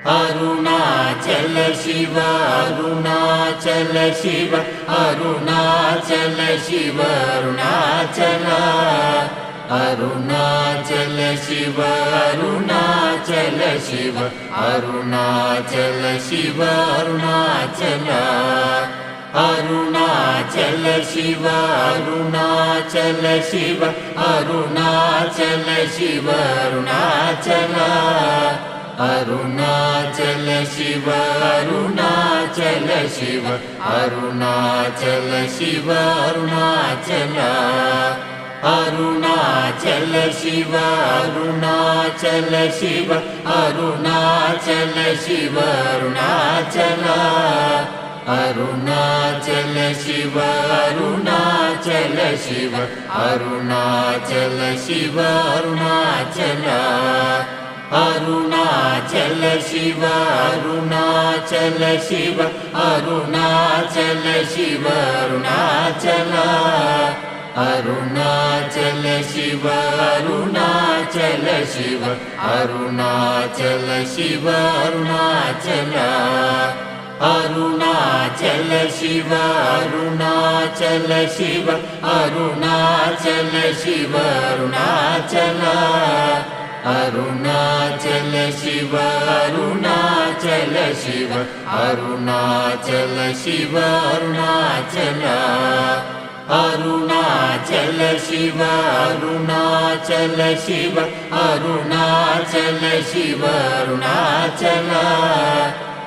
Arunachal Shiva Arunachal Shiva Arunachal Shiva Arunachal Arunachal Shiva Arunachal Shiva Arunachal Shiva Arunachal Arunachal Shiva Arunachal Shiva Arunachal Shiva Arunachal Arunachal Shiva Arunachal Shiva Arunachal Shiva Arunachal Arunachal Shiva Arunachal Shiva Arunachal Shiva Arunachal Arunachal Shiva Arunachal Shiva Arunachal Shiva Arunachal Arunachal Shiva Arunachal Shiva Arunachal Shiva Arunachal Arunachal Shiva Arunachal Shiva Arunachal Shiva Arunachal Arunachal Shiva Arunachal Shiva Arunachal Shiva Arunachal Arunachal Shiva Arunachal Shiva Arunachal Shiva Arunachal Arunachal Shiva Arunachal Shiva Arunachal Shiva Arunachal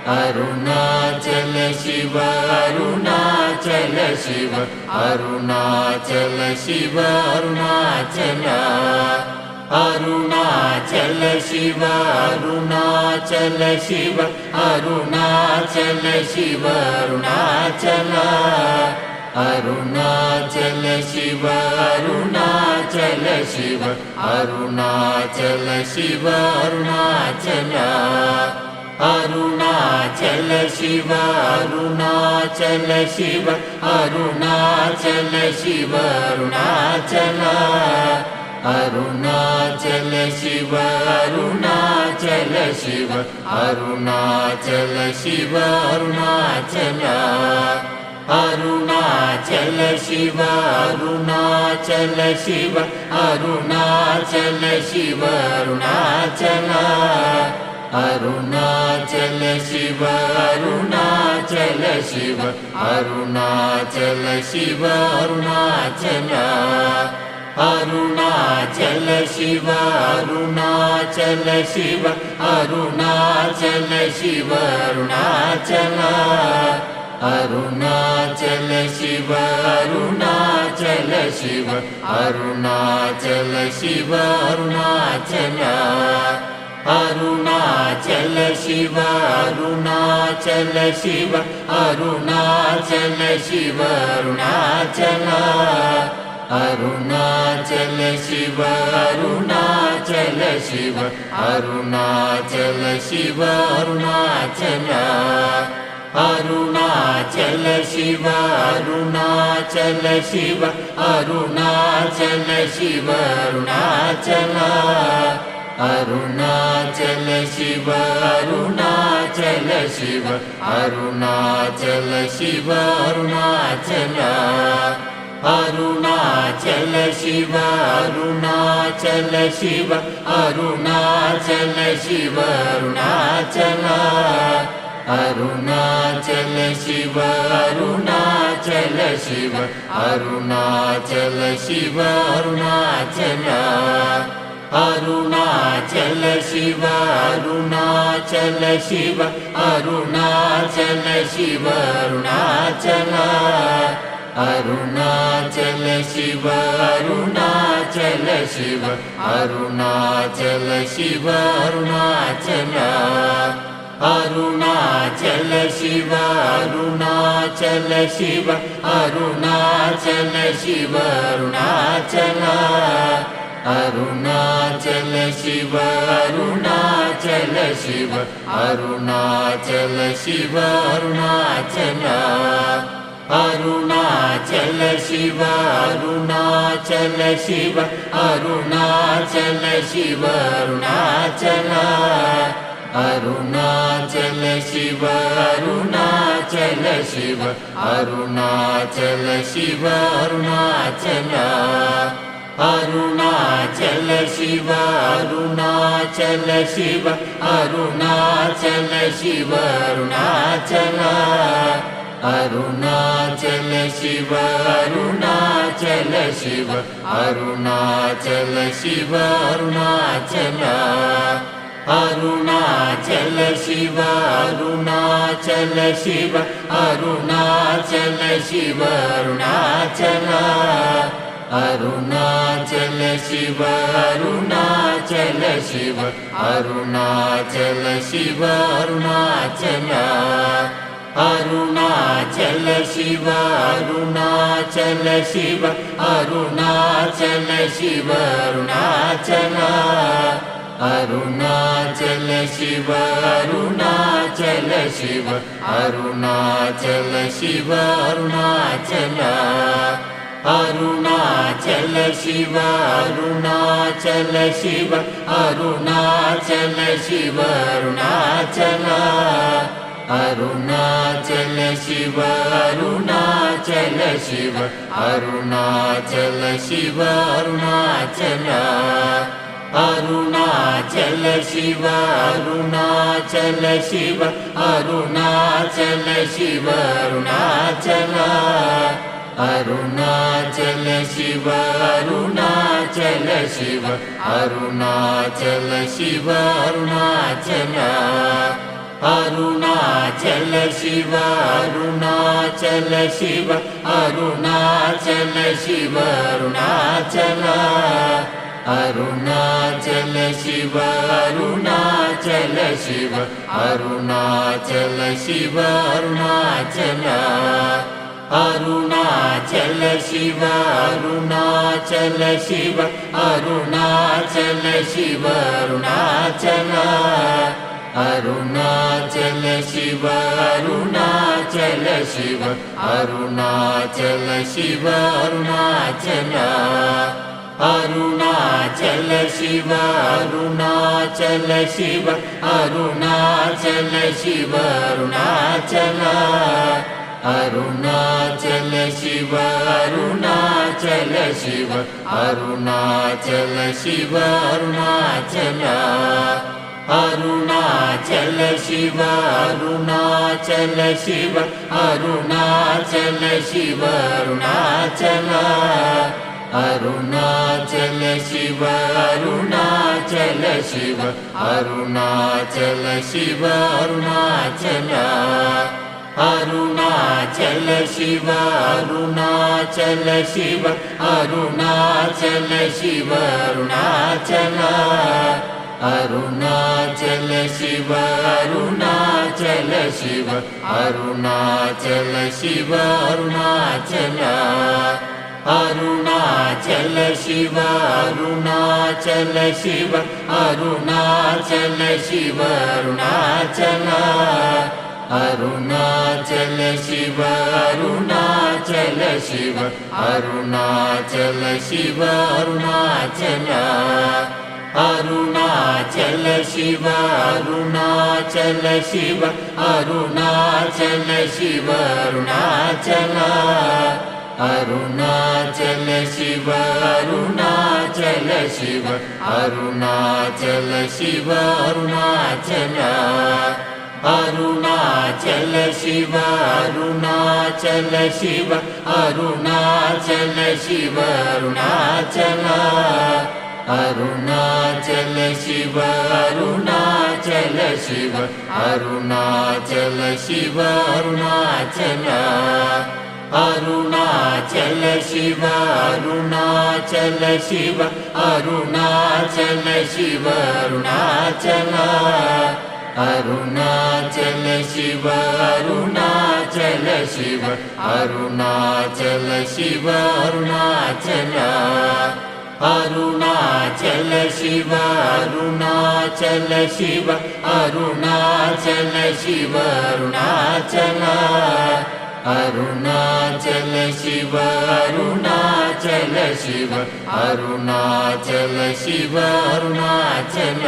Arunachal Shiva Arunachal Shiva Arunachal Shiva Arunachal Arunachal Shiva Arunachal Shiva Arunachal Shiva Arunachal Arunachal Shiva Arunachal Shiva Arunachal Shiva Arunachal Arunachal Shiva Arunachal Shiva Arunachal Shiva Arunachal Arunachal Shiva Arunachal Shiva Arunachal Shiva Arunachal Arunachal Shiva Arunachal Shiva Arunachal Shiva Arunachal Arunachal Shiva Arunachal Shiva Arunachal Shiva Arunachal Arunachal Shiva Arunachal Shiva Arunachal Shiva Arunachal Arunachal Shiva Arunachal Shiva Arunachal Shiva Arunachal Arunachal Shiva Arunachal Shiva Arunachal Shiva Arunachal Arunachal Shiva Arunachal Shiva Arunachal Shiva Arunachal Arunachal Shiva Arunachal Shiva Arunachal Shiva Arunachal Arunachal Shiva Arunachal Shiva Arunachal Shiva Arunachal Arunachal Shiva Arunachal Shiva Arunachal Shiva Arunachal Arunachal Shiva Arunachal Shiva Arunachal Shiva Arunachal Arunachal Shiva Arunachal Shiva Arunachal Shiva Arunachal Arunachal Shiva Arunachal Shiva Arunachal Shiva Arunachal Arunachal Shiva Arunachal Shiva Arunachal Shiva Arunachal Arunachal Shiva Arunachal Shiva Arunachal Shiva Arunachal Arunachal Shiva Arunachal Shiva Arunachal Shiva Arunachal Arunachal Shiva Arunachal Shiva Arunachal Shiva Arunachal Arunachal Shiva Arunachal Shiva Arunachal Shiva Arunachal Arunachal Shiva Arunachal Shiva Arunachal Shiva Arunachal Arunachal Shiva Arunachal Shiva Arunachal Shiva Arunachal Arunachal Shiva Arunachal Shiva Arunachal Shiva Arunachal Arunachal Shiva Arunachal Shiva Arunachal Shiva Arunachal Arunachal Shiva Arunachal Shiva Arunachal Shiva Arunachal Arunachal Shiva Arunachal Shiva Arunachal Shiva Arunachal Arunachal Shiva Arunachal Shiva Arunachal Shiva Arunachal Arunachal Shiva Arunachal Shiva Arunachal Shiva Arunachal Arunachal Shiva Arunachal Shiva Arunachal Shiva Arunachal Arunachal Shiva Arunachal Shiva Arunachal Shiva Arunachal Arunachal Shiva Arunachal Shiva Arunachal Shiva Arunachal Arunachal Shiva Arunachal Shiva Arunachal Shiva Arunachal Arunachal Shiva Arunachal Shiva Arunachal Shiva Arunachal Arunachal Shiva Arunachal Shiva Arunachal Shiva Arunachal Arunachal Shiva Arunachal Shiva Arunachal Shiva Arunachal Arunachal Shiva Arunachal Shiva Arunachal Shiva Arunachal Arunachal Shiva Arunachal Shiva Arunachal Shiva Arunachal Arunachal Shiva Arunachal Shiva Arunachal Shiva Arunachal Arunachal Shiva Arunachal Shiva Arunachal Shiva Arunachal Arunachal Shiva Arunachal Shiva Arunachal Shiva Arunachal Arunachal Shiva Arunachal Shiva Arunachal Shiva Arunachal Arunachal Shiva Arunachal Shiva Arunachal Shiva Arunachal Arunachal Shiva Arunachal Shiva Arunachal Shiva Arunachal Arunachal Shiva Arunachal Shiva Arunachal Shiva Arunachal Arunachal Shiva Arunachal Shiva Arunachal Shiva Arunachal Arunachal Shiva Arunachal Shiva Arunachal Shiva Arunachal Arunachal Shiva Arunachal Shiva Arunachal Shiva Arunachal Arunachal Shiva Arunachal Shiva Arunachal Shiva Arunachal Arunachal Shiva Arunachal Shiva Arunachal Shiva Arunachal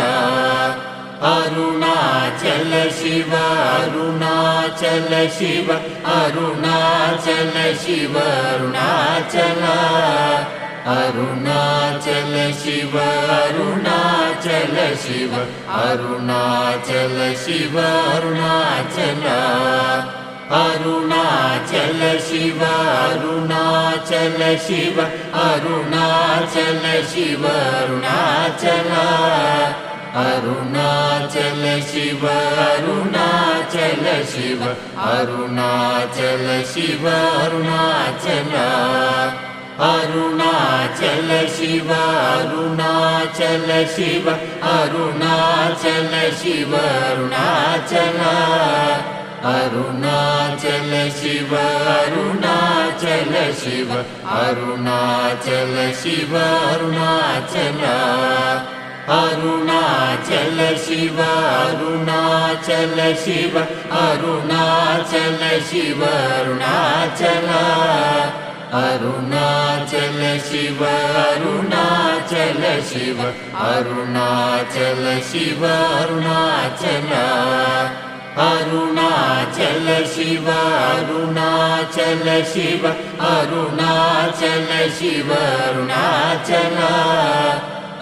Arunachal Shiva Arunachal Shiva Arunachal Shiva Arunachal Arunachal Shiva Arunachal Shiva Arunachal Shiva Arunachal Arunachal Shiva Arunachal Shiva Arunachal Shiva Arunachal Arunachal Shiva Arunachal Shiva Arunachal Shiva Arunachal Arunachal Shiva Arunachal Shiva Arunachal Shiva Arunachal Arunachal Shiva Arunachal Shiva Arunachal Shiva Arunachal Arunachal Shiva Arunachal Shiva Arunachal Shiva Arunachal Arunachal Shiva Arunachal Shiva Arunachal Shiva Arunachal Arunachal Shiva Arunachal Shiva Arunachal Shiva Arunachal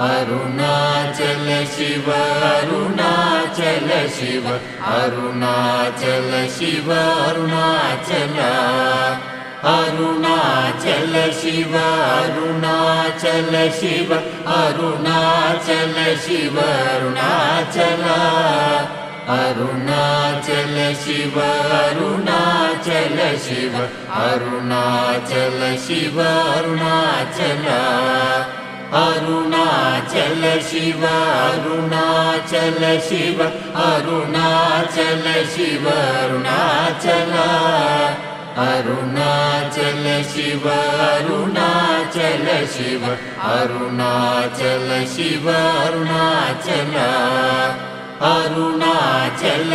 Arunachal Shiva Arunachal Shiva Arunachal Shiva Arunachal Arunachal Shiva Arunachal Shiva Arunachal Shiva Arunachal Arunachal Shiva Arunachal Shiva Arunachal Shiva Arunachal Arunachal Shiva Arunachal Shiva Arunachal Shiva Arunachal Arunachal Shiva Arunachal Shiva Arunachal Shiva Arunachal Arunachal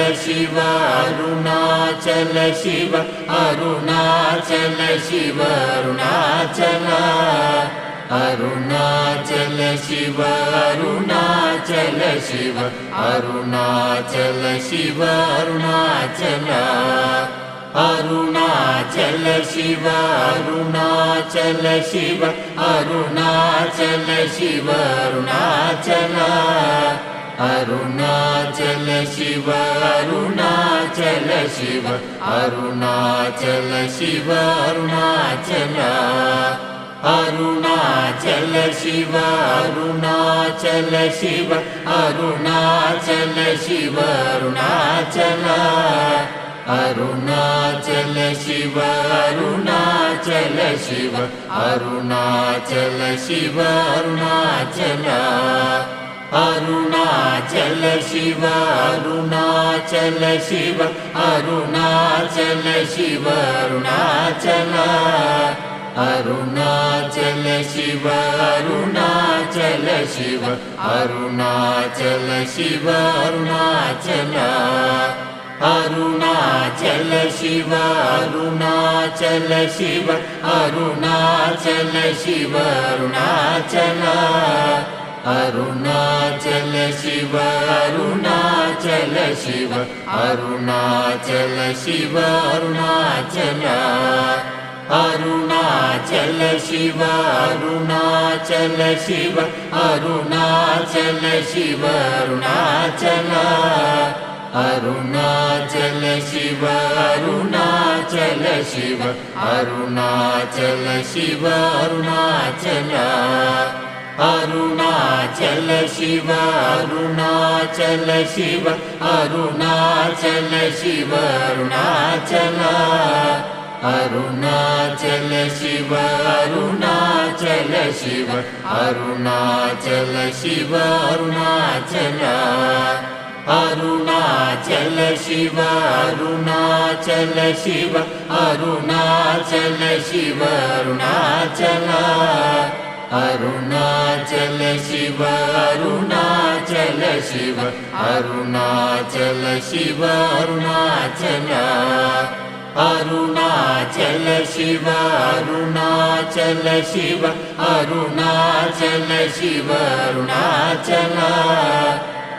Shiva Arunachal Shiva Arunachal Shiva Arunachal Arunachal Shiva Arunachal Shiva Arunachal Shiva Arunachal Arunachal Shiva Arunachal Shiva Arunachal Shiva Arunachal Arunachal Shiva Arunachal Shiva Arunachal Shiva Arunachal Arunachal Shiva Arunachal Shiva Arunachal Shiva Arunachal Arunachal Shiva Arunachal Shiva Arunachal Shiva Arunachal Arunachal Shiva Arunachal Shiva Arunachal Shiva Arunachal Arunachal Shiva Arunachal Shiva Arunachal Shiva Arunachal Arunachal Shiva Arunachal Shiva Arunachal Shiva Arunachal Arunachal Shiva Arunachal Shiva Arunachal Shiva Arunachal Arunachal Shiva Arunachal Shiva Arunachal Shiva Arunachal Arunachal Shiva Arunachal Shiva Arunachal Shiva Arunachal Arunachal Shiva Arunachal Shiva Arunachal Shiva Arunachal Arunachal Shiva Arunachal Shiva Arunachal Shiva Arunachal Arunachal Shiva Arunachal Shiva Arunachal Shiva Arunachal Arunachal Shiva Arunachal Shiva Arunachal Shiva Arunachal Arunachal Shiva Arunachal Shiva Arunachal Shiva Arunachal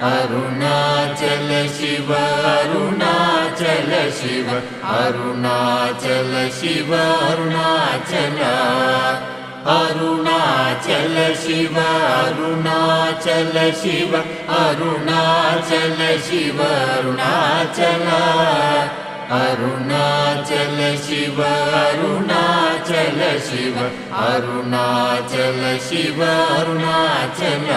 Arunachal Shiva Arunachal Shiva Arunachal Shiva Arunachal Arunachal Shiva Arunachal Shiva Arunachal Shiva Arunachal Arunachal Shiva Arunachal Shiva Arunachal Shiva Arunachal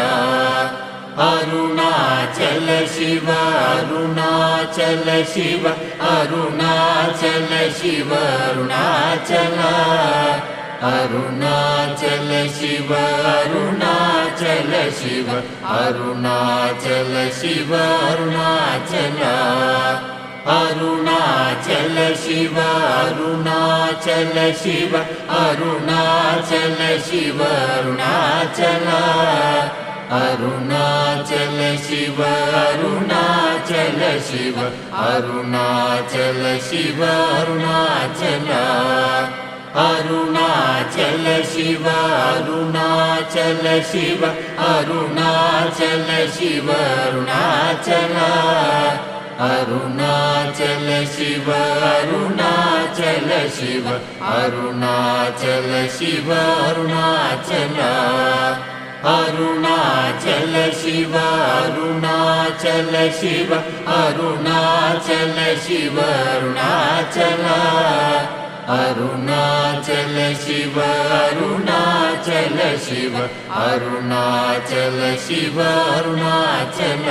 Arunachal Shiva Arunachal Shiva Arunachal Shiva Arunachal Arunachal Shiva Arunachal Shiva Arunachal Shiva Arunachal Arunachal Shiva Arunachal Shiva Arunachal Shiva Arunachal Arunachal Shiva Arunachal Shiva Arunachal Shiva Arunachal Arunachal Shiva Arunachal Shiva Arunachal Shiva Arunachal Arunachal Shiva Arunachal Shiva Arunachal Shiva Arunachal Arunachal Shiva Arunachal Shiva Arunachal Shiva Arunachal Arunachal Shiva Arunachal Shiva Arunachal Shiva Arunachal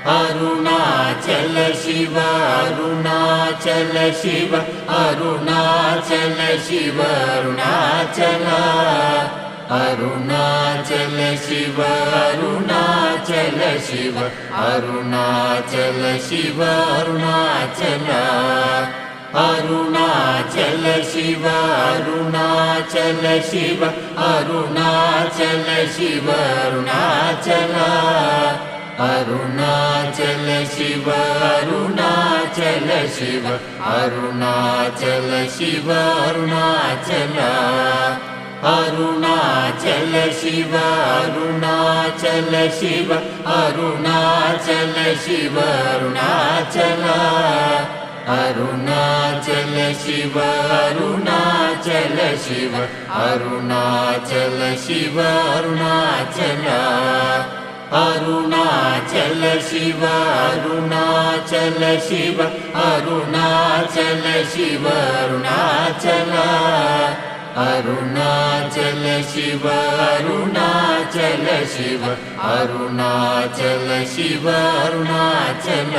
Arunachal Shiva Arunachal Shiva Arunachal Shiva Arunachal Arunachal Shiva Arunachal Shiva Arunachal Shiva Arunachal Arunachal Shiva Arunachal Shiva Arunachal Shiva Arunachal Arunachal Shiva Arunachal Shiva Arunachal Shiva Arunachal Arunachal Shiva Arunachal Shiva Arunachal Shiva Arunachal Arunachal Shiva Arunachal Shiva Arunachal Shiva Arunachal Arunachal Shiva Arunachal Shiva Arunachal Shiva Arunachal Arunachal Shiva Arunachal Shiva Arunachal Shiva Arunachal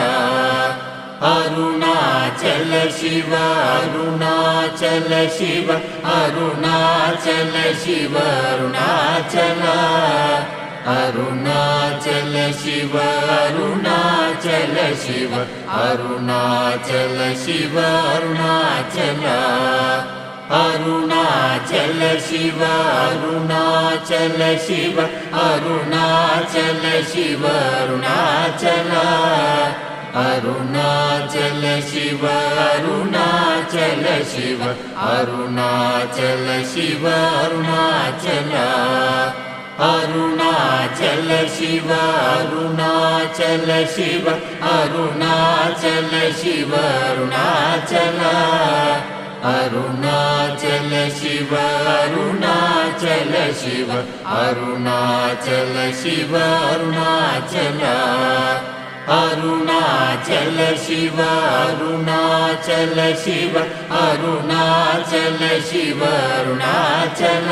Arunachal Shiva Arunachal Shiva Arunachal Shiva Arunachal Arunachal Shiva Arunachal Shiva Arunachal Shiva Arunachal Arunachal Shiva Arunachal Shiva Arunachal Shiva Arunachal Arunachal Shiva Arunachal Shiva Arunachal Shiva Arunachal Arunachal Shiva Arunachal Shiva Arunachal Shiva Arunachal Arunachal Shiva Arunachal Shiva Arunachal Shiva Arunachal Arunachal Shiva Arunachal Shiva Arunachal Shiva Arunachal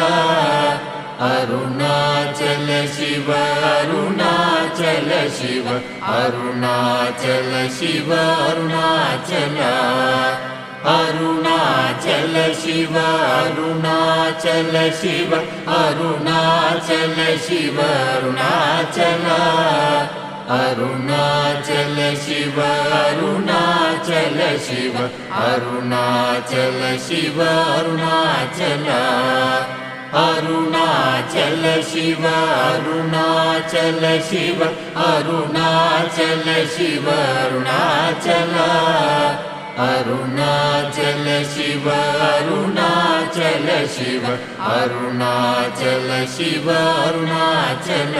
Arunachal Shiva Arunachal Shiva Arunachal Shiva Arunachal Arunachal Shiva Arunachal Shiva Arunachal Shiva Arunachal Arunachal Shiva Arunachal Shiva Arunachal Shiva Arunachal Arunachal Shiva Arunachal Shiva Arunachal Shiva Arunachal Arunachal Shiva Arunachal Shiva Arunachal Shiva Arunachal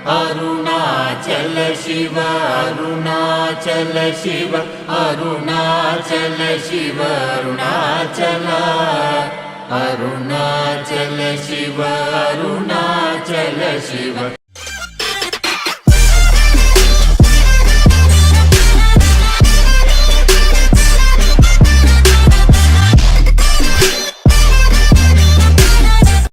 Arunachal Shiva Arunachal Shiva Arunachal Shiva Arunachal Arunachal Shiva Arunachal Shiva